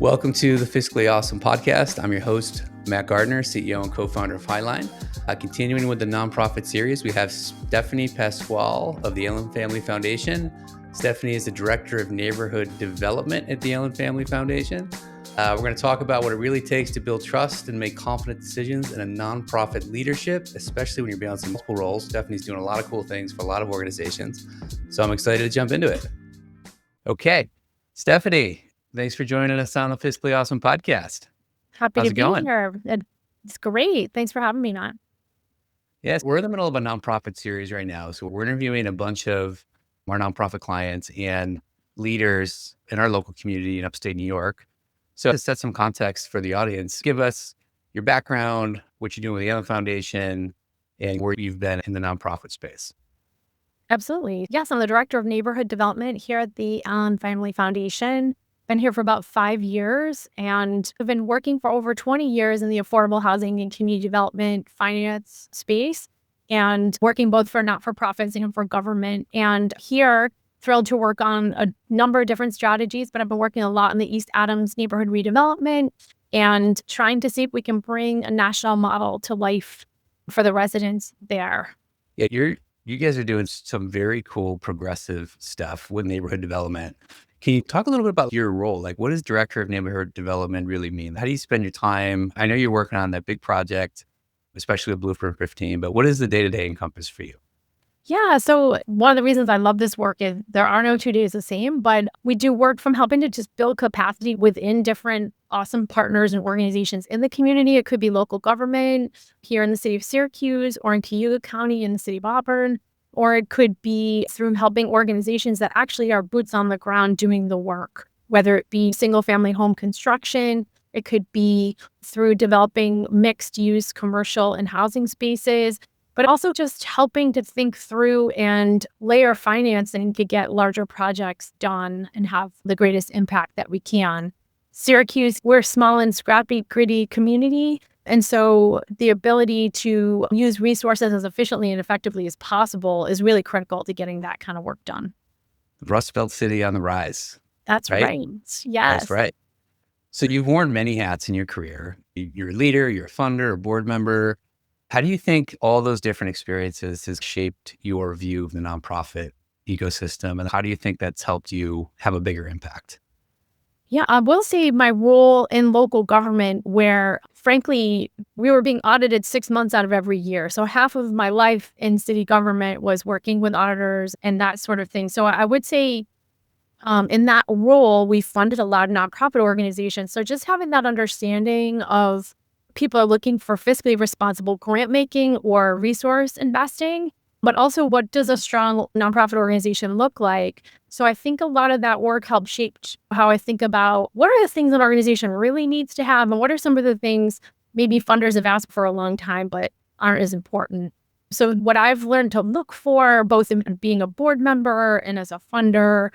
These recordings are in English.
Welcome to the Fiscally Awesome podcast. I'm your host, Matt Gardner, CEO and co-founder of Allyn. Continuing with the nonprofit series, we have Stephanie Pasquale of the Allyn Family Foundation. Stephanie is the Director of Neighborhood Development at the Allyn Family Foundation. We're going to talk about what it really takes to build trust and make confident decisions in a nonprofit leadership, especially when you're balancing multiple roles. Stephanie's doing a lot of cool things for a lot of organizations. So I'm excited to jump into it. Okay, Stephanie, thanks for joining us on the Fiscally Awesome podcast. Happy to be here. It's great. Thanks for having me, Matt. Yes, we're in the middle of a nonprofit series right now. So we're interviewing a bunch of our nonprofit clients and leaders in our local community in upstate New York. So to set some context for the audience, give us your background, what you're doing with the Allyn Foundation, and where you've been in the nonprofit space. Absolutely. Yes, I'm the Director of Neighborhood Development here at the Allyn Family Foundation. Been here for about 5 years, and I've been working for over 20 years in the affordable housing and community development finance space, and working both for not-for-profits and for government. And here, thrilled to work on a number of different strategies, but I've been working a lot in the East Adams neighborhood redevelopment and trying to see if we can bring a national model to life for the residents there. Yeah, you guys are doing some very cool progressive stuff with neighborhood development. Can you talk a little bit about your role? Like, what does Director of Neighborhood Development really mean? How do you spend your time? I know you're working on that big project, especially with Blueprint 15, but what does the day-to-day encompass for you? Yeah, so one of the reasons I love this work is there are no 2 days the same, but we do work from helping to just build capacity within different awesome partners and organizations in the community. It could be local government here in the city of Syracuse or in Cayuga County in the city of Auburn, or it could be through helping organizations that actually are boots on the ground doing the work, whether it be single family home construction. It could be through developing mixed use commercial and housing spaces, but also just helping to think through and layer financing to get larger projects done and have the greatest impact that we can. Syracuse, we're a small and scrappy, gritty community. And so the ability to use resources as efficiently and effectively as possible is really critical to getting that kind of work done. Rust Belt City on the rise. That's right. Yes. That's right. So you've worn many hats in your career. You're a leader, you're a funder, a board member. How do you think all those different experiences has shaped your view of the nonprofit ecosystem? And how do you think that's helped you have a bigger impact? Yeah, I will say my role in local government, where frankly, we were being audited 6 months out of every year. So half of my life in city government was working with auditors and that sort of thing. So I would say in that role, we funded a lot of nonprofit organizations. So just having that understanding of people are looking for fiscally responsible grant making or resource investing, but also what does a strong nonprofit organization look like? So I think a lot of that work helped shape how I think about what are the things an organization really needs to have, and what are some of the things maybe funders have asked for a long time but aren't as important. So what I've learned to look for, both in being a board member and as a funder,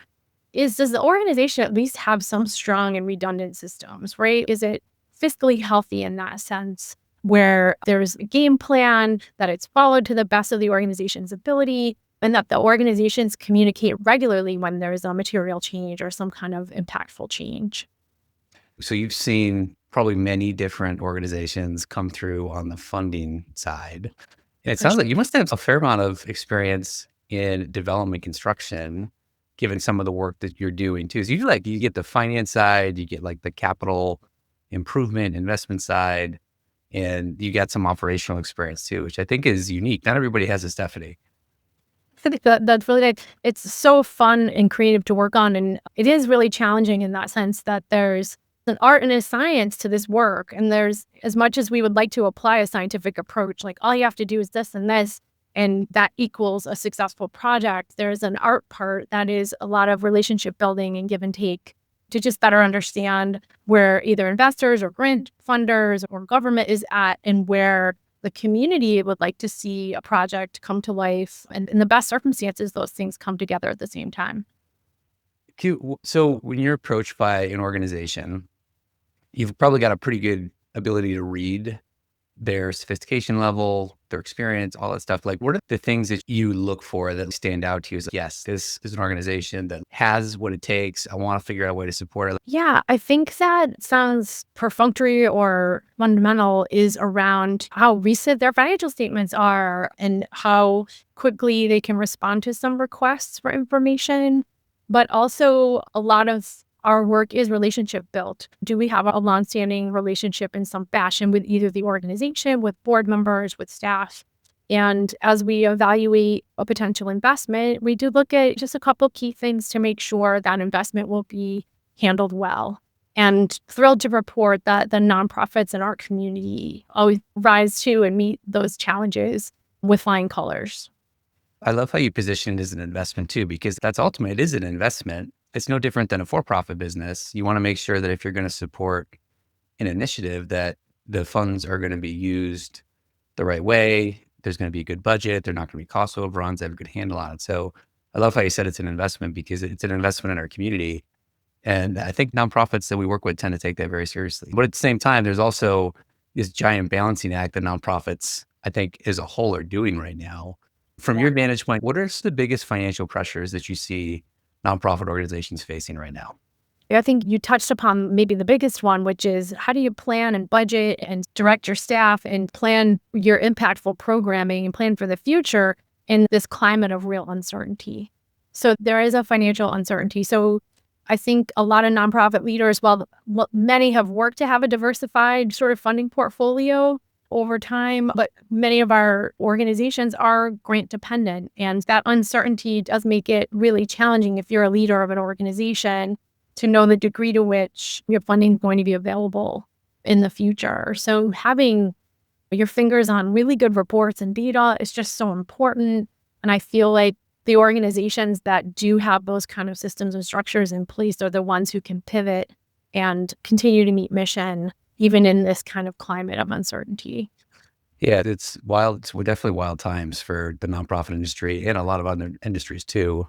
is does the organization at least have some strong and redundant systems, right? Is it fiscally healthy in that sense, where there's a game plan, that it's followed to the best of the organization's ability, and that the organizations communicate regularly when there's a material change or some kind of impactful change. So you've seen probably many different organizations come through on the funding side. And it sounds like you must have a fair amount of experience in development construction, given some of the work that you're doing too. So you get the finance side, you get like the capital improvement, investment side, and you got some operational experience too, which I think is unique. Not everybody has a Stephanie. I think that's really nice. It's so fun and creative to work on. And it is really challenging in that sense that there's an art and a science to this work. And there's, as much as we would like to apply a scientific approach, like all you have to do is this and this, and that equals a successful project, there's an art part that is a lot of relationship building and give and take to just better understand where either investors or grant funders or government is at, and where the community would like to see a project come to life. And in the best circumstances, those things come together at the same time. So when you're approached by an organization, you've probably got a pretty good ability to read their sophistication level, their experience, all that stuff. Like, what are the things that you look for that stand out to you as, yes, this is an organization that has what it takes. I want to figure out a way to support it. Yeah, I think that sounds perfunctory or fundamental is around how recent their financial statements are and how quickly they can respond to some requests for information. But also, a lot of our work is relationship built. Do we have a longstanding relationship in some fashion with either the organization, with board members, with staff? And as we evaluate a potential investment, we do look at just a couple key things to make sure that investment will be handled well. And thrilled to report that the nonprofits in our community always rise to and meet those challenges with flying colors. I love how you position it as an investment too, because that's ultimately, it is an investment. It's no different than a for-profit business. You want to make sure that if you're going to support an initiative, that the funds are going to be used the right way. There's going to be a good budget. They're not going to be cost overruns. They have a good handle on it. So I love how you said it's an investment, because it's an investment in our community. And I think nonprofits that we work with tend to take that very seriously. But at the same time, there's also this giant balancing act that nonprofits, I think, as a whole are doing right now. From your vantage point, what are the biggest financial pressures that you see nonprofit organizations facing right now? I think you touched upon maybe the biggest one, which is how do you plan and budget and direct your staff and plan your impactful programming and plan for the future in this climate of real uncertainty? So there is a financial uncertainty. So I think a lot of nonprofit leaders, while many have worked to have a diversified sort of funding portfolio over time, but many of our organizations are grant dependent. And that uncertainty does make it really challenging if you're a leader of an organization to know the degree to which your funding is going to be available in the future. So having your fingers on really good reports and data is just so important. And I feel like the organizations that do have those kind of systems and structures in place are the ones who can pivot and continue to meet mission, even in this kind of climate of uncertainty. Yeah, it's wild. It's definitely wild times for the nonprofit industry and a lot of other industries too.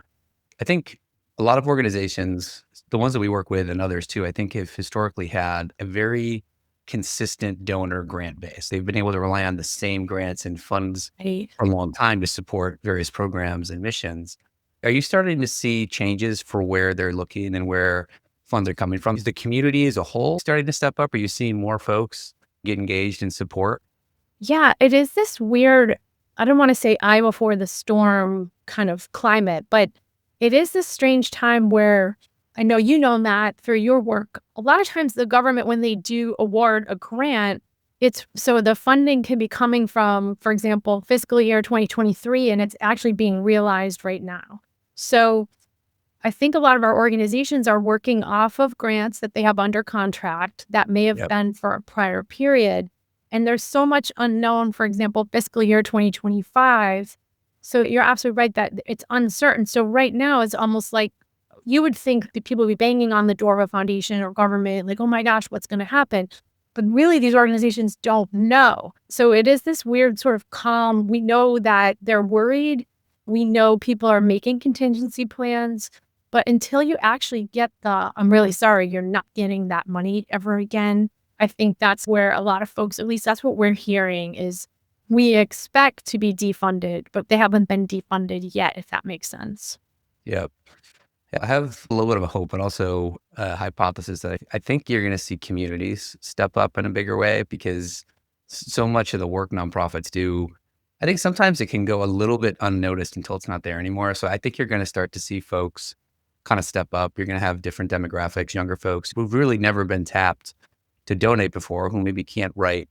I think a lot of organizations, the ones that we work with and others too, I think have historically had a very consistent donor grant base. They've been able to rely on the same grants and funds Right. for a long time to support various programs and missions. Are you starting to see changes for where they're looking and where funds are coming from? Is the community as a whole starting to step up? Are you seeing more folks get engaged in support? Yeah, it is this weird, I don't want to say eye before the storm kind of climate, but it is this strange time where I know you know, Matt, through your work, a lot of times the government, when they do award a grant, it's so the funding can be coming from, for example, fiscal year 2023, and it's actually being realized right now. So I think a lot of our organizations are working off of grants that they have under contract that may have been for a prior period. And there's so much unknown, for example, fiscal year 2025. So you're absolutely right that it's uncertain. So right now, it's almost like you would think that people would be banging on the door of a foundation or government, like, oh my gosh, what's going to happen? But really, these organizations don't know. So it is this weird sort of calm. We know that they're worried. We know people are making contingency plans. But until you actually get I'm really sorry, you're not getting that money ever again, I think that's where a lot of folks, at least that's what we're hearing, is we expect to be defunded, but they haven't been defunded yet, if that makes sense. Yep. Yeah, I have a little bit of a hope, but also a hypothesis that I think you're going to see communities step up in a bigger way, because so much of the work nonprofits do, I think sometimes it can go a little bit unnoticed until it's not there anymore. So I think you're going to start to see folks kind of step up. You're going to have different demographics, younger folks who've really never been tapped to donate before, who maybe can't write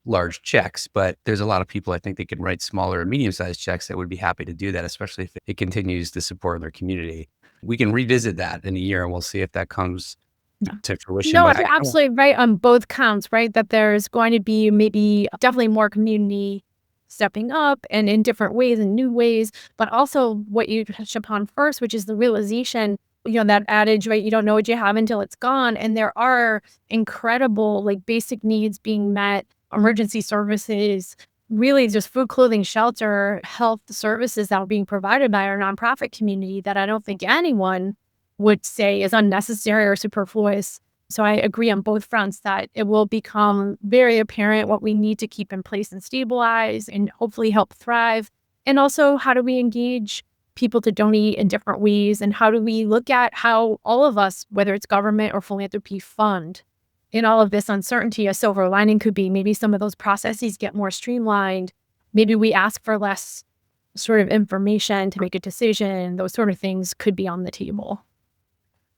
large checks, but there's a lot of people I think that can write smaller or medium-sized checks that would be happy to do that, especially if it continues to support their community. We can revisit that in a year and we'll see if that comes to fruition. No, But you're absolutely right on both counts, right? That there's going to be maybe definitely more community stepping up and in different ways and new ways, but also what you touched upon first, which is the realization, that adage, right? You don't know what you have until it's gone. And there are incredible, like, basic needs being met, emergency services, really just food, clothing, shelter, health services that are being provided by our nonprofit community that I don't think anyone would say is unnecessary or superfluous. So I agree on both fronts that it will become very apparent what we need to keep in place and stabilize and hopefully help thrive. And also, how do we engage people to donate in different ways? And how do we look at how all of us, whether it's government or philanthropy, fund in all of this uncertainty? A silver lining could be maybe some of those processes get more streamlined. Maybe we ask for less sort of information to make a decision. Those sort of things could be on the table.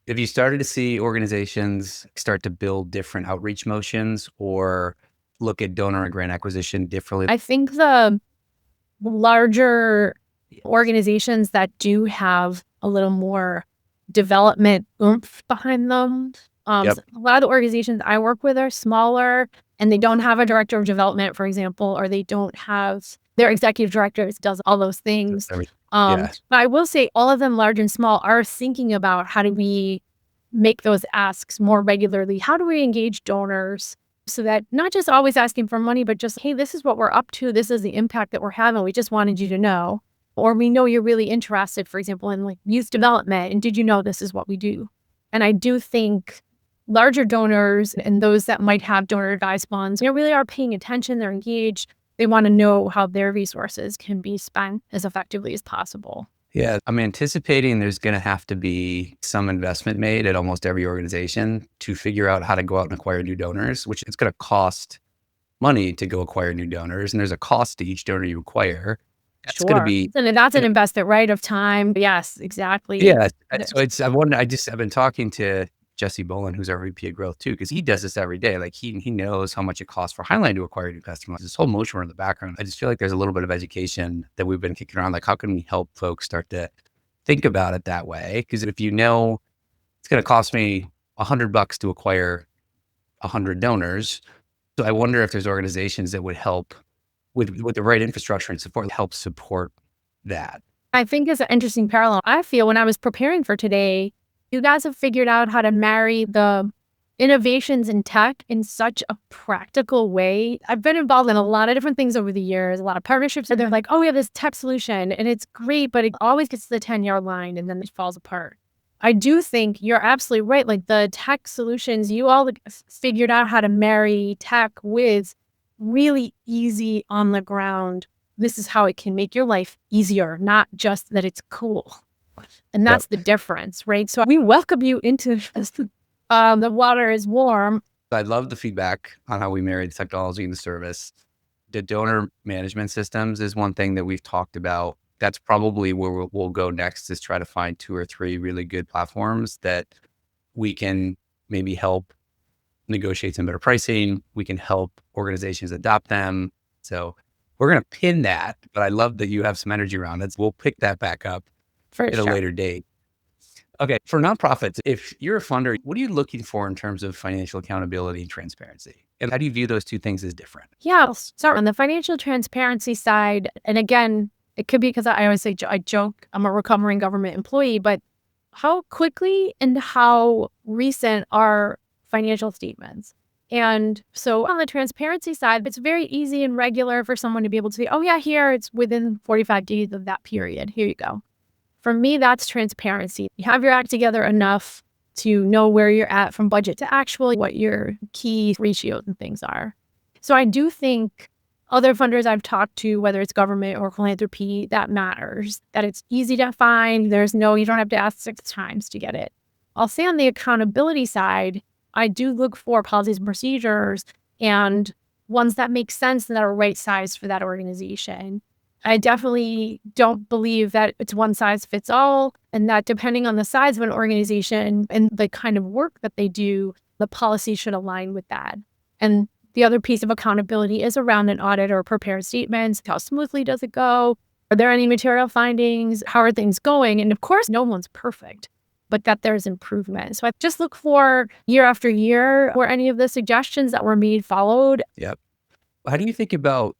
Have you started to see organizations start to build different outreach motions or look at donor and grant acquisition differently? I think the larger organizations that do have a little more development oomph behind them. Yep. So a lot of the organizations I work with are smaller and they don't have a director of development, for example, or they don't have their executive director does all those things. Yeah. But I will say all of them, large and small, are thinking about how do we make those asks more regularly? How do we engage donors so that not just always asking for money, but just, hey, this is what we're up to. This is the impact that we're having. We just wanted you to know. Or we know you're really interested, for example, in like youth development. And did you know this is what we do? And I do think larger donors and those that might have donor advised funds, they really are paying attention. They're engaged. They want to know how their resources can be spent as effectively as possible. Yeah. I'm anticipating there's going to have to be some investment made at almost every organization to figure out how to go out and acquire new donors, which it's going to cost money to go acquire new donors. And there's a cost to each donor you acquire. That's going to be, and that's an investment, right, of time. Yes, exactly. yeah. So I've been talking to Jesse Bolin, who's our VP of growth too, because he does this every day. Like he knows how much it costs for Highline to acquire new customers. This whole motion in the background. I just feel like there's a little bit of education that we've been kicking around. Like, how can we help folks start to think about it that way? Because if you know it's going to cost me $100 to acquire 100 donors, so I wonder if there's organizations that would help with the right infrastructure and support, help support that. I think it's an interesting parallel. I feel when I was preparing for today, you guys have figured out how to marry the innovations in tech in such a practical way. I've been involved in a lot of different things over the years, a lot of partnerships, and they're like, oh, we have this tech solution and it's great, but it always gets to the 10-yard line and then it falls apart. I do think you're absolutely right. Like the tech solutions, you all figured out how to marry tech with really easy on the ground. This is how it can make your life easier, not just that it's cool. And that's the difference, right? So we welcome you into this. The water is warm. I love the feedback on how we marry the technology and the service. The donor management systems is one thing that we've talked about. That's probably where we'll go next, is try to find 2 or 3 really good platforms that we can maybe help negotiate some better pricing. We can help organizations adopt them. So we're going to pin that, but I love that you have some energy around it. We'll pick that back up at a later date. Okay. For nonprofits, if you're a funder, what are you looking for in terms of financial accountability and transparency? And how do you view those two things as different? Yeah, I'll start on the financial transparency side. And again, it could be because I always say, I joke, I'm a recovering government employee, but how quickly and how recent are financial statements? And so on the transparency side, it's very easy and regular for someone to be able to say, oh yeah, here it's within 45 days of that period. Here you go. For me, that's transparency. You have your act together enough to know where you're at from budget to actual, what your key ratios and things are. So I do think other funders I've talked to, whether it's government or philanthropy, that matters, that it's easy to find. You don't have to ask 6 times to get it. I'll say on the accountability side, I do look for policies and procedures and ones that make sense and that are right sized for that organization. I definitely don't believe that it's one size fits all, and that depending on the size of an organization and the kind of work that they do, the policy should align with that. And the other piece of accountability is around an audit or prepared statements. How smoothly does it go? Are there any material findings? How are things going? And of course, no one's perfect, but that there's improvement. So I just look for year after year where any of the suggestions that were made followed. Yep. How do you think about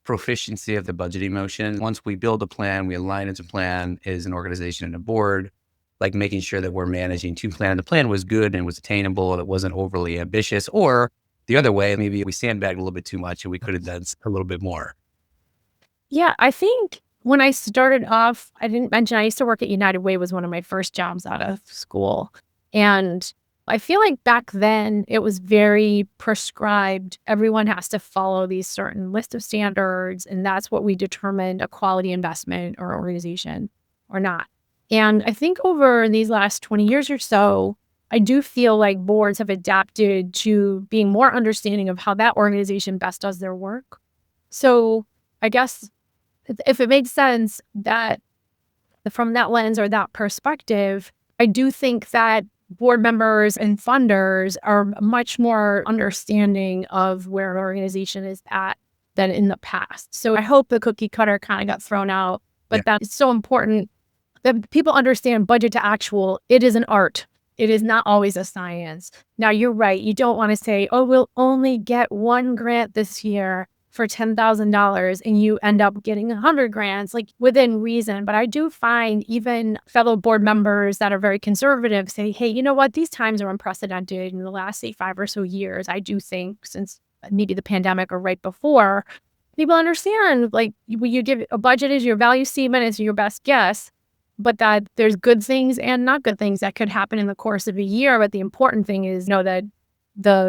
proficiency of the budgeting motion? Once we build a plan, we align it to plan as an organization and a board, like making sure that we're managing to plan. The plan was good and was attainable and it wasn't overly ambitious, or the other way, maybe we sandbagged a little bit too much and we could have done a little bit more. Yeah, I think when I started off, I didn't mention I used to work at United Way, was one of my first jobs out of school. And I feel like back then it was very prescribed. Everyone has to follow these certain list of standards, and that's what we determined a quality investment or organization or not. And I think over these last 20 years or so, I do feel like boards have adapted to being more understanding of how that organization best does their work. So I guess if it makes sense that from that lens or that perspective, I do think that board members and funders are much more understanding of where an organization is at than in the past. So I hope the cookie cutter kind of got thrown out, but that is so important that people understand budget to actual. It is an art. It is not always a science. Now, you're right. You don't want to say, oh, we'll only get one grant this year for $10,000 and you end up getting 100 grants, like within reason. But I do find even fellow board members that are very conservative say, hey, you know what? These times are unprecedented in the last, say, 5 or so years. I do think since maybe the pandemic or right before, people understand like you give a budget is your value statement, is your best guess, but that there's good things and not good things that could happen in the course of a year. But the important thing is know that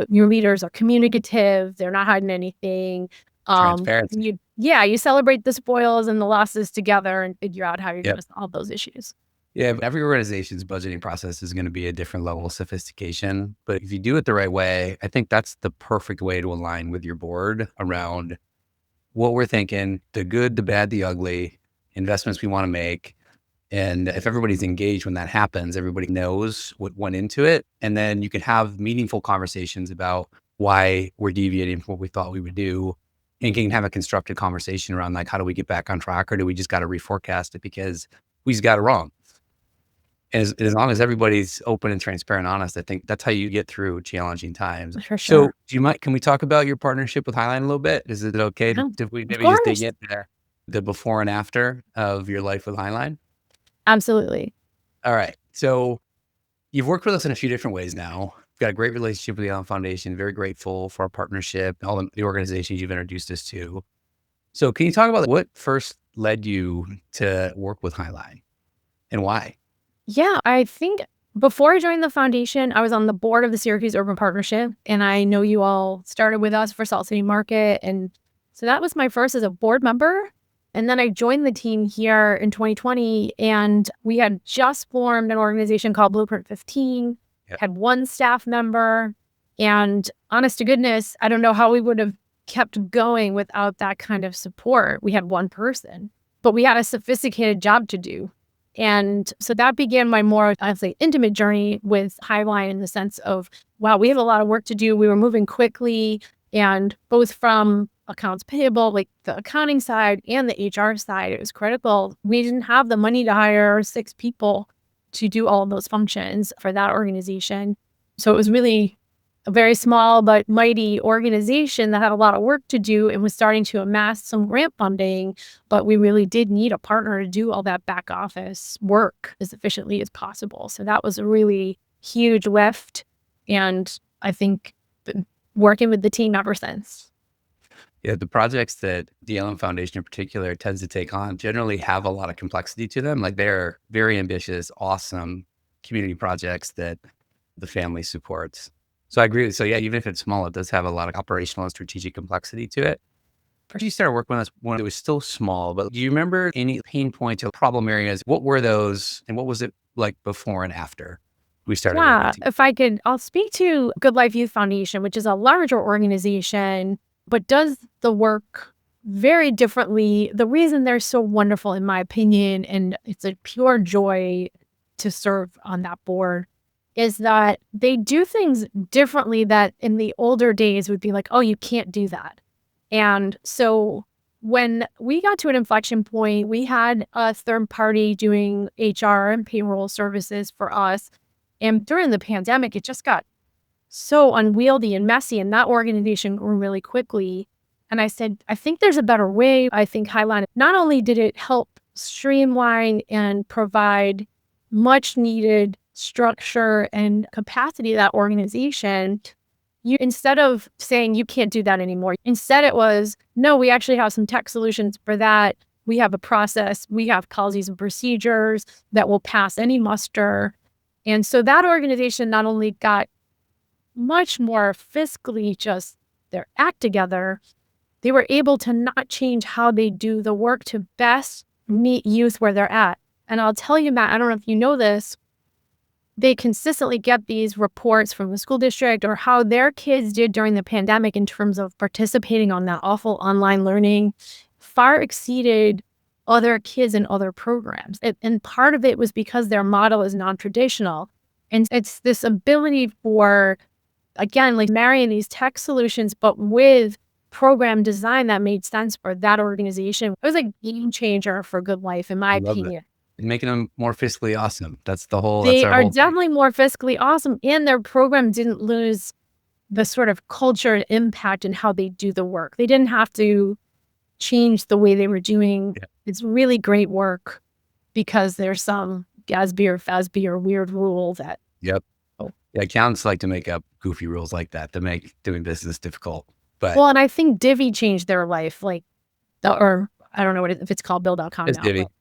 your leaders are communicative. They're not hiding anything. Transparency. You celebrate the spoils and the losses together and figure out how you're going to solve those issues. Yeah, every organization's budgeting process is going to be a different level of sophistication. But if you do it the right way, I think that's the perfect way to align with your board around what we're thinking, the good, the bad, the ugly, investments we want to make. And if everybody's engaged when that happens, everybody knows what went into it. And then you can have meaningful conversations about why we're deviating from what we thought we would do. And can have a constructive conversation around like, how do we get back on track? Or do we just got to reforecast it because we just got it wrong? And as long as everybody's open and transparent, honest, I think that's how you get through challenging times. For sure. So can we talk about your partnership with Highline a little bit? Is it okay if we maybe just dig into there, the before and after of your life with Highline? Absolutely. All right. So you've worked with us in a few different ways now. We've got a great relationship with the Allyn Foundation. Very grateful for our partnership, all the organizations you've introduced us to. So can you talk about what first led you to work with Highline and why? Yeah, I think before I joined the foundation, I was on the board of the Syracuse Urban Partnership. And I know you all started with us for Salt City Market. And so that was my first as a board member. And then I joined the team here in 2020, and we had just formed an organization called Blueprint 15, had one staff member, and honest to goodness, I don't know how we would have kept going without that kind of support. We had one person, but we had a sophisticated job to do. And so that began my more, I'd say, intimate journey with Highline in the sense of, wow, we have a lot of work to do. We were moving quickly, and both from accounts payable, like the accounting side and the HR side, it was critical. We didn't have the money to hire 6 people to do all of those functions for that organization. So it was really a very small but mighty organization that had a lot of work to do and was starting to amass some grant funding, but we really did need a partner to do all that back office work as efficiently as possible. So that was a really huge lift, and I think working with the team ever since. Yeah, the projects that the Allyn Foundation in particular tends to take on generally have a lot of complexity to them. Like they're very ambitious, awesome community projects that the family supports. So I agree. So yeah, even if it's small, it does have a lot of operational and strategic complexity to it. First, you started working with us when it was still small, but do you remember any pain points or problem areas? What were those and what was it like before and after we started? Yeah, if I could, I'll speak to Good Life Youth Foundation, which is a larger organization, but does the work very differently. The reason they're so wonderful, in my opinion, and it's a pure joy to serve on that board, is that they do things differently that in the older days would be like, oh, you can't do that. And so when we got to an inflection point, we had a third party doing HR and payroll services for us. And during the pandemic, it just got so unwieldy and messy, and that organization grew really quickly. And I said, I think there's a better way. I think Highline, not only did it help streamline and provide much needed structure and capacity to that organization, instead of saying you can't do that anymore, instead it was, no, we actually have some tech solutions for that. We have a process, we have policies and procedures that will pass any muster. And so that organization not only got much more fiscally just their act together, they were able to not change how they do the work to best meet youth where they're at. And I'll tell you, Matt, I don't know if you know this, they consistently get these reports from the school district or how their kids did during the pandemic in terms of participating on that awful online learning far exceeded other kids in other programs. And part of it was because their model is non-traditional. And it's this ability for, again, like marrying these tech solutions, but with program design that made sense for that organization. It was a game changer for Good Life, in my I love that. opinion. And making them more fiscally awesome. That's They our are whole thing. definitely more fiscally awesome, and their program didn't lose the sort of culture and impact in how they do the work. They didn't have to change the way they were doing. Yeah. It's really great work because there's some GASB or FASB or weird rule that. Yep. Oh. Yeah, accountants like to make up goofy rules like that to make doing business difficult. But Well, and I think Divvy changed their life, like, or I don't know if it's called Bill.com it's now. divvy. But,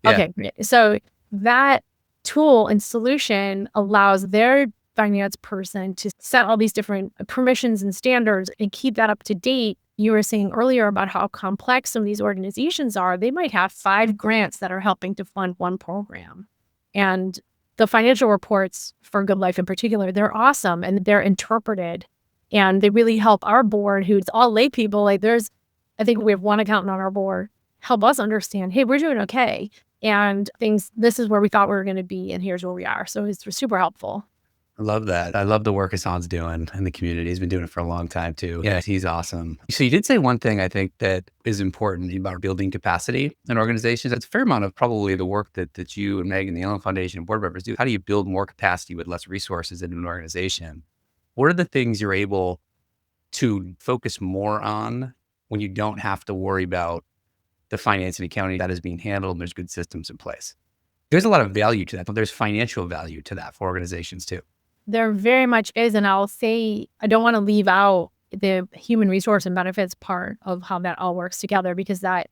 Yeah. okay, great. So that tool and solution allows their finance person to set all these different permissions and standards and keep that up to date. You were saying earlier about how complex some of these organizations are. They might have 5 grants that are helping to fund one program. And the financial reports for Good Life in particular, they're awesome and they're interpreted. And they really help our board, who's all lay people. Like I think we have one accountant on our board, help us understand, hey, we're doing okay. And this is where we thought we were going to be, and here's where we are. So it's super helpful. I love that. I love the work Hassan's doing in the community. He's been doing it for a long time too. Yeah, he's awesome. So you did say one thing I think that is important about building capacity in organizations. That's a fair amount of probably the work that you and Meg and the Allyn Foundation and board members do. How do you build more capacity with less resources in an organization? What are the things you're able to focus more on when you don't have to worry about the finance and accounting that is being handled and there's good systems in place? There's a lot of value to that, but there's financial value to that for organizations too. There very much is. And I'll say, I don't want to leave out the human resource and benefits part of how that all works together, because that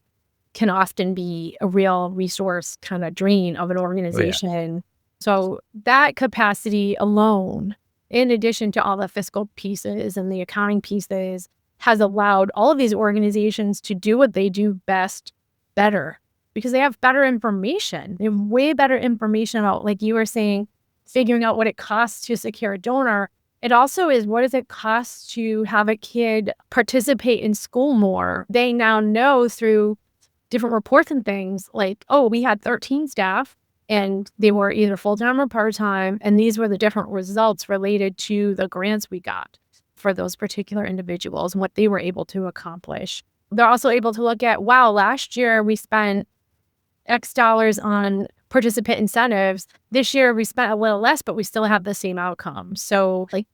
can often be a real resource kind of drain of an organization. So that capacity alone, in addition to all the fiscal pieces and the accounting pieces, has allowed all of these organizations to do what they do best better, because they have better information. They have way better information about, like you were saying, figuring out what it costs to secure a donor. It also is, what does it cost to have a kid participate in school more? They now know through different reports and things like, oh, we had 13 staff and they were either full-time or part-time. And these were the different results related to the grants we got for those particular individuals and what they were able to accomplish. They're also able to look at, wow, last year we spent X dollars on participant incentives. This year we spent a little less, but we still have the same outcome. So like,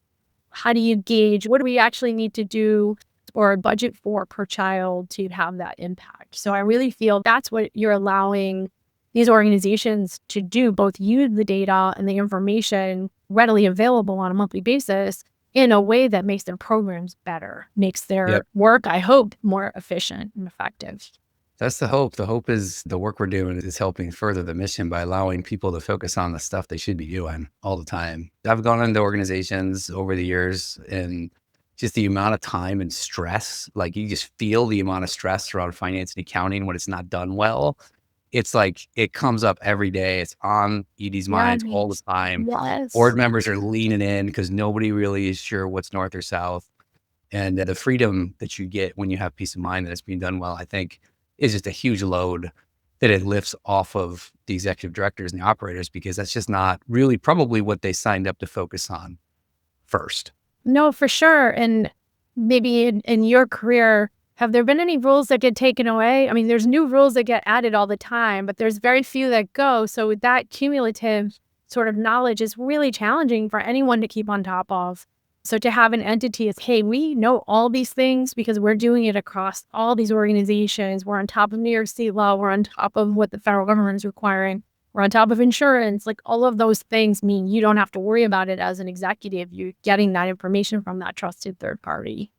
how do you gauge what do we actually need to do or budget for per child to have that impact? So I really feel that's what you're allowing these organizations to do, both use the data and the information readily available on a monthly basis in a way that makes their programs better, makes their work, I hope, more efficient and effective. That's the hope. The hope is the work we're doing is helping further the mission by allowing people to focus on the stuff they should be doing all the time. I've gone into organizations over the years and just the amount of time and stress, like you just feel the amount of stress around finance and accounting when it's not done well. It's like, it comes up every day. It's on Edie's minds all the time. Yes. Board members are leaning in because nobody really is sure what's north or south. And the freedom that you get when you have peace of mind that it's being done well, I think is just a huge load that it lifts off of the executive directors and the operators, because that's just not really probably what they signed up to focus on first. No, for sure. And maybe in your career, have there been any rules that get taken away? I mean, there's new rules that get added all the time, but there's very few that go. So that cumulative sort of knowledge is really challenging for anyone to keep on top of. So to have an entity is, hey, we know all these things because we're doing it across all these organizations. We're on top of New York State law. We're on top of what the federal government is requiring. We're on top of insurance. Like, all of those things mean you don't have to worry about it as an executive. You're getting that information from that trusted third party.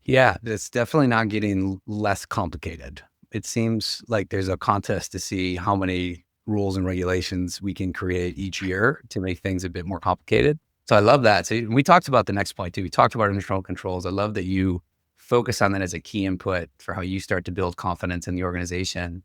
Yeah, it's definitely not getting less complicated. It seems like there's a contest to see how many rules and regulations we can create each year to make things a bit more complicated. So I love that. So we talked about the next point too. We talked about internal controls. I love that you focus on that as a key input for how you start to build confidence in the organization.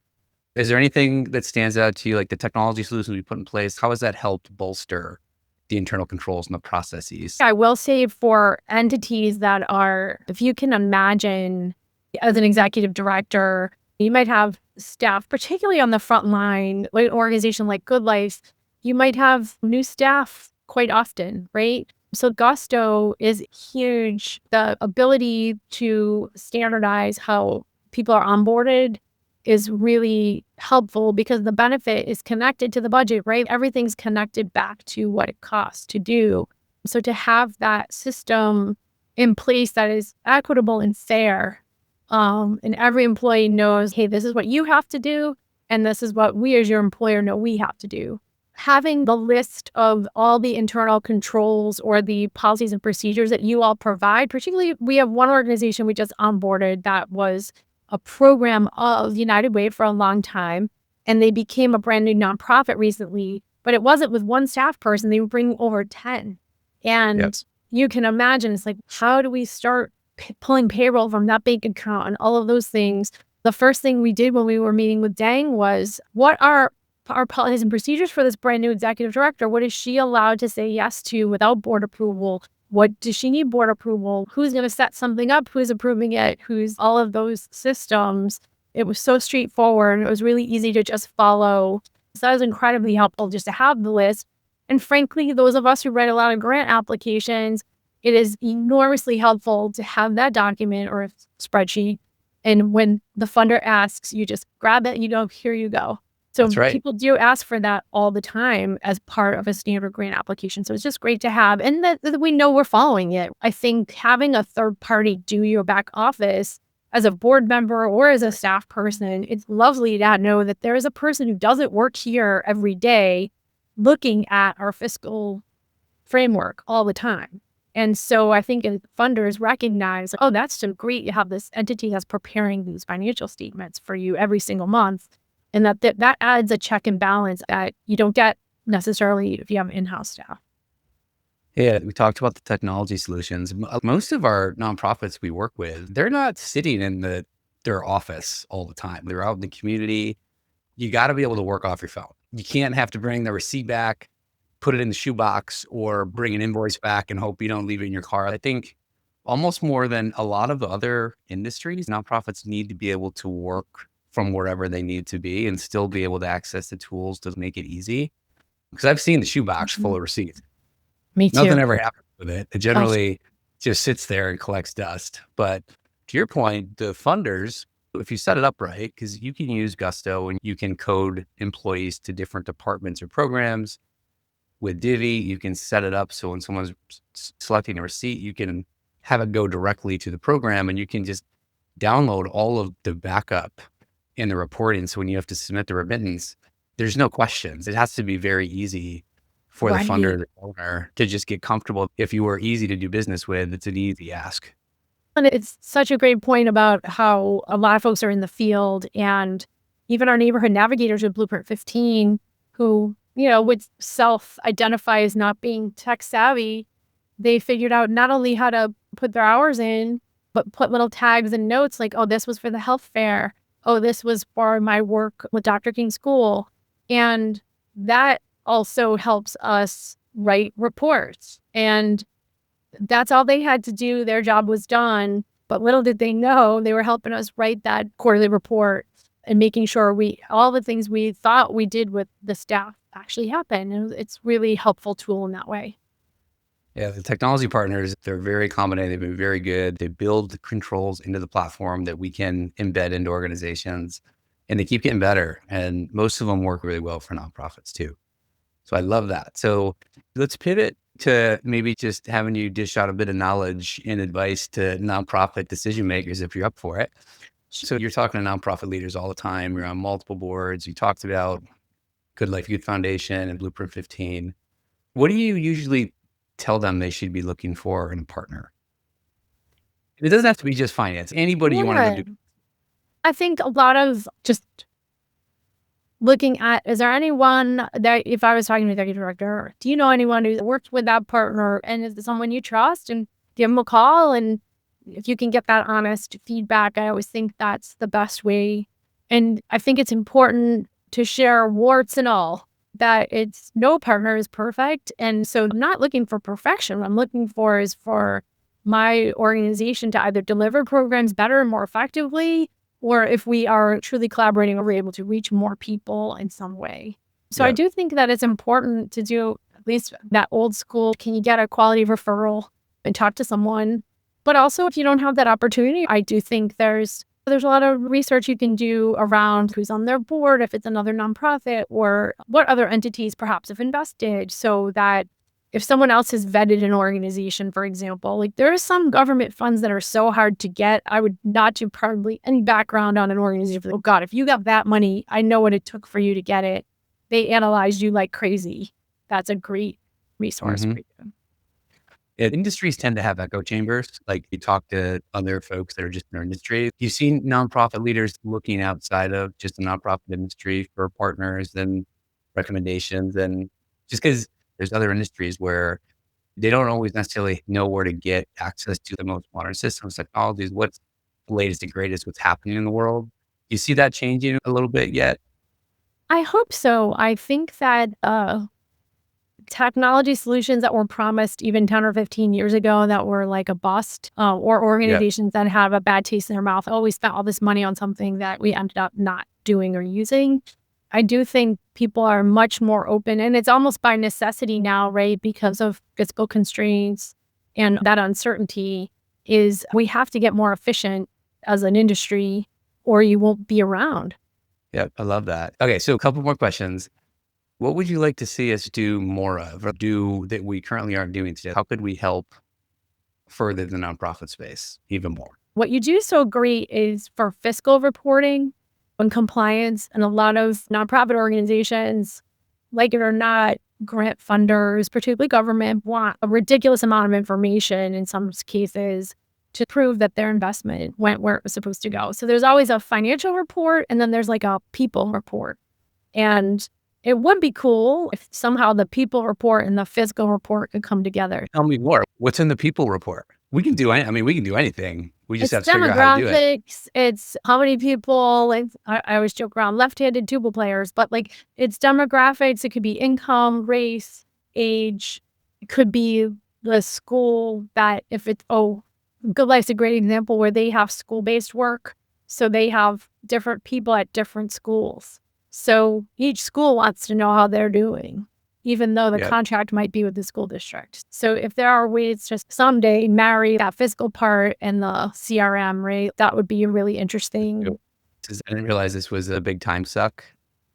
Is there anything that stands out to you, like the technology solutions we put in place? How has that helped bolster the internal controls and the processes? I will say for entities that are, if you can imagine as an executive director, you might have staff, particularly on the front line, like an organization like Good Life, you might have new staff quite often, right? So Gusto is huge. The ability to standardize how people are onboarded is really helpful because the benefit is connected to the budget, right? Everything's connected back to what it costs to do. So to have that system in place that is equitable and fair, and every employee knows, hey, this is what you have to do, and this is what we as your employer know we have to do. Having the list of all the internal controls or the policies and procedures that you all provide, particularly we have one organization we just onboarded that was a program of United Way for a long time, and they became a brand new nonprofit recently, but it wasn't with one staff person. They were bringing over 10. And Yep. you can imagine, it's like, how do we start pulling payroll from that bank account and all of those things? The first thing we did when we were meeting with Dang was, what are our policies and procedures for this brand new executive director? What is she allowed to say yes to without board approval? What does she need board approval? Who's going to set something up? Who's approving it? Who's all of those systems? It was so straightforward. It was really easy to just follow. So that was incredibly helpful just to have the list. And frankly, those of us who write a lot of grant applications, it is enormously helpful to have that document or a spreadsheet. And when the funder asks, you just grab it, here you go. So That's right. people do ask for that all the time as part of a standard grant application. So it's just great to have, and that we know we're following it. I think having a third party do your back office as a board member or as a staff person, it's lovely to know that there is a person who doesn't work here every day looking at our fiscal framework all the time. And so I think funders recognize, oh, that's so great. You have this entity that's preparing these financial statements for you every single month. And that adds a check and balance that you don't get necessarily if you have in-house staff. Yeah, we talked about the technology solutions. Most of our nonprofits we work with, they're not sitting in their office all the time. They're out in the community. You got to be able to work off your phone. You can't have to bring the receipt back, put it in the shoebox, or bring an invoice back and hope you don't leave it in your car. I think almost more than a lot of the other industries, nonprofits need to be able to work from wherever they need to be and still be able to access the tools to make it easy. Because I've seen the shoebox full of receipts. Me Nothing too. ever happens with it. It generally just sits there and collects dust. But to your point, the funders, if you set it up right, because you can use Gusto and you can code employees to different departments or programs. With Divvy, you can set it up so when someone's selecting a receipt, you can have it go directly to the program and you can just download all of the backup in the reporting. So when you have to submit the remittance, there's no questions. It has to be very easy for the funder, Right. the owner, to just get comfortable. If you were easy to do business with, it's an easy ask. And it's such a great point about how a lot of folks are in the field, and even our neighborhood navigators with Blueprint 15 who, would self-identify as not being tech savvy, they figured out not only how to put their hours in, but put little tags and notes like, oh, this was for the health fair. Oh, this was for my work with Dr. King's school. And that also helps us write reports. And that's all they had to do. Their job was done. But little did they know, they were helping us write that quarterly report and making sure all the things we thought we did with the staff actually happen. And it's really helpful tool in that way. Yeah, the technology partners, they're very accommodating. They've been very good. They build the controls into the platform that we can embed into organizations, and they keep getting better. And most of them work really well for nonprofits too. So I love that. So let's pivot to maybe just having you dish out a bit of knowledge and advice to nonprofit decision makers if you're up for it. So you're talking to nonprofit leaders all the time. You're on multiple boards. You talked about Good Life Youth Foundation and Blueprint 15. What do you usually tell them they should be looking for in a partner? It doesn't have to be just finance. Anybody you want to go Yeah. do. I think a lot of just looking at, is there anyone that, if I was talking to the executive director, do you know anyone who's worked with that partner, and is it someone you trust? And give them a call. And if you can get that honest feedback, I always think that's the best way. And I think it's important to share warts and all, that it's no partner is perfect. And so I'm not looking for perfection. What I'm looking for is for my organization to either deliver programs better and more effectively, or if we are truly collaborating, we're able to reach more people in some way. So I Yeah. do think that it's important to do at least that old school, can you get a quality referral and talk to someone? But also, if you don't have that opportunity, I do think there's a lot of research you can do around who's on their board, if it's another nonprofit, or what other entities perhaps have invested, so that if someone else has vetted an organization, for example, like there are some government funds that are so hard to get. I would not do probably any background on an organization. Oh God, if you got that money, I know what it took for you to get it. They analyzed you like crazy. That's a great resource Mm-hmm. for you. Industries tend to have echo chambers. Like you talk to other folks that are just in our industry. You've seen nonprofit leaders looking outside of just the nonprofit industry for partners and recommendations. And just because there's other industries where they don't always necessarily know where to get access to the most modern systems, technologies, what's the latest and greatest, what's happening in the world. You see that changing a little bit yet? I hope so. I think that technology solutions that were promised even 10 or 15 years ago that were like a bust, or Yeah. organizations that have a bad taste in their mouth, always spent all this money on something that we ended up not doing or using. I do think people are much more open, and it's almost by necessity now, right? Because of fiscal constraints and that uncertainty, is we have to get more efficient as an industry or you won't be around. Yeah. I love that. Okay. So a couple more questions. What would you like to see us do more of or do that we currently aren't doing today? How could we help further the nonprofit space even more? What you do so great is for fiscal reporting and compliance, and a lot of nonprofit organizations, like it or not, grant funders, particularly government, want a ridiculous amount of information in some cases to prove that their investment went where it was supposed to go. So there's always a financial report, and then there's like a people report. And it would be cool if somehow the people report and the fiscal report could come together. Tell me more. What's in the people report? We can do we can do anything. We just It's have to figure out how to do it. demographics. It's how many people, like I always joke around left-handed tuba players, but like it's demographics. It could be income, race, age. It could be the school that if it's, Good Life's a great example where they have school-based work. So they have different people at different schools. So each school wants to know how they're doing, even though the Yeah. contract might be with the school district. So if there are ways to someday marry that fiscal part and the CRM, right, that would be really interesting. I didn't realize this was a big time suck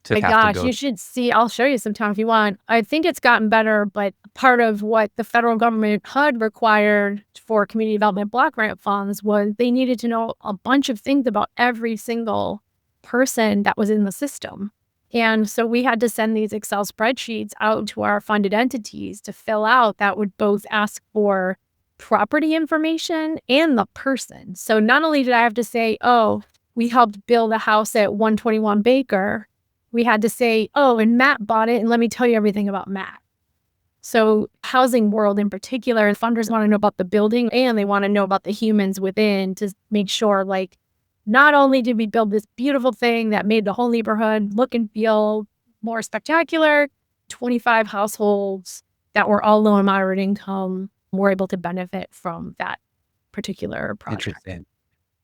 to My have to gosh, go. you should see. I'll show you sometime if you want. I think it's gotten better, but part of what the federal government HUD required for community development block grant funds was they needed to know a bunch of things about every single person that was in the system. And so we had to send these Excel spreadsheets out to our funded entities to fill out that would both ask for property information and the person. So not only did I have to say, oh, we helped build a house at 121 Baker, we had to say, oh, and Matt bought it, and let me tell you everything about Matt. So housing world in particular, funders want to know about the building and they want to know about the humans within to make sure, like, not only did we build this beautiful thing that made the whole neighborhood look and feel more spectacular, 25 households that were all low and moderate income were able to benefit from that particular project. Interesting.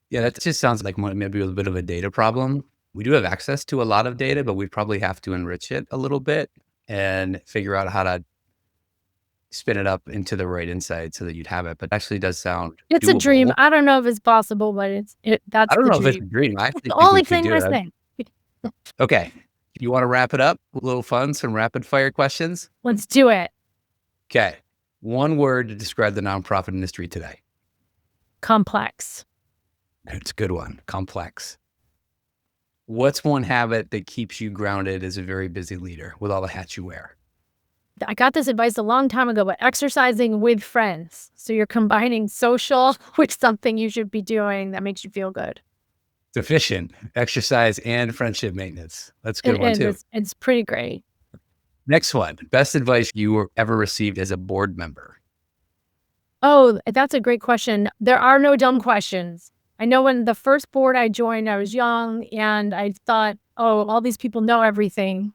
Yeah, that just sounds like maybe a bit of a data problem. We do have access to a lot of data, but we probably have to enrich it a little bit and figure out how to spin it up into the right insight so that you'd have it. But actually does sound It's a doable. dream. I don't know if it's possible, but that's I don't the know if it's a dream. dream. I It's actually the think we only could thing do I it. think. Okay. You want to wrap it up? A little fun, some rapid fire questions? Let's do it. Okay. One word to describe the nonprofit industry today. Complex. It's a good one. Complex. What's one habit that keeps you grounded as a very busy leader with all the hats you wear? I got this advice a long time ago, but exercising with friends. So you're combining social with something you should be doing that makes you feel good. It's efficient. Exercise and friendship maintenance. That's a good It one is. too. It's pretty great. Next one. Best advice you ever received as a board member. Oh, that's a great question. There are no dumb questions. I know when the first board I joined, I was young and I thought, oh, all these people know everything.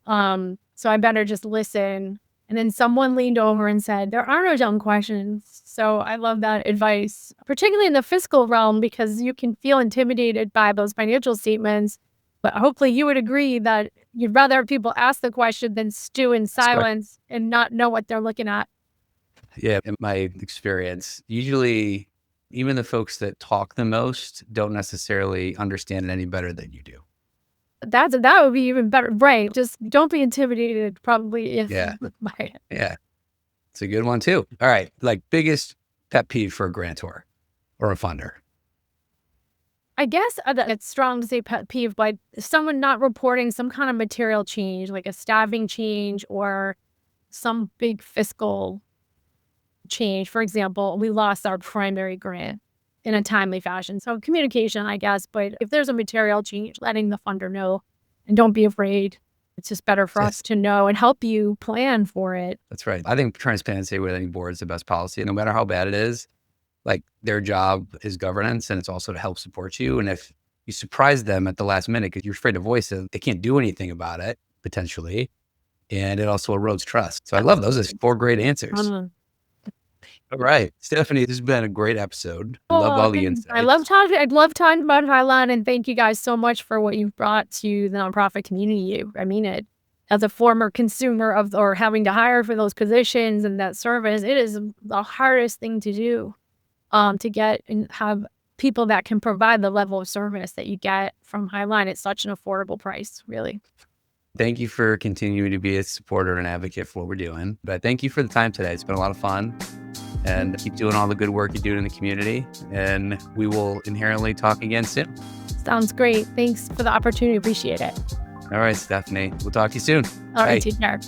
So I better just listen. And then someone leaned over and said, there are no dumb questions. So I love that advice, particularly in the fiscal realm, because you can feel intimidated by those financial statements. But hopefully you would agree that you'd rather have people ask the question than stew in silence and not know what they're looking at. Yeah, in my experience, usually even the folks that talk the most don't necessarily understand it any better than you do. That would be even better. Right. Just don't be intimidated, probably. Yeah. By it. Yeah. It's a good one too. All right. Like biggest pet peeve for a grantor or a funder. I guess it's strong to say pet peeve, but someone not reporting some kind of material change, like a staffing change or some big fiscal change. For example, we lost our primary grant in a timely fashion. So communication, I guess, but if there's a material change, letting the funder know and don't be afraid. It's just better for us to know and help you plan for it. That's right. I think transparency with any board is the best policy. No matter how bad it is, like their job is governance and it's also to help support you. And if you surprise them at the last minute because you're afraid to voice it, they can't do anything about it potentially. And it also erodes trust. So I love those as 4 great answers. All right, Stephanie, this has been a great episode. I love all the insights. I love talking about Highline, and thank you guys so much for what you've brought to the nonprofit community. I mean it. As a former consumer of or having to hire for those positions and that service, it is the hardest thing to do. To get and have people that can provide the level of service that you get from Highline at such an affordable price, really. Thank you for continuing to be a supporter and advocate for what we're doing. But thank you for the time today. It's been a lot of fun. And keep doing all the good work you're doing in the community. And we will inherently talk again soon. Sounds great. Thanks for the opportunity. Appreciate it. All right, Stephanie. We'll talk to you soon. All right, take care.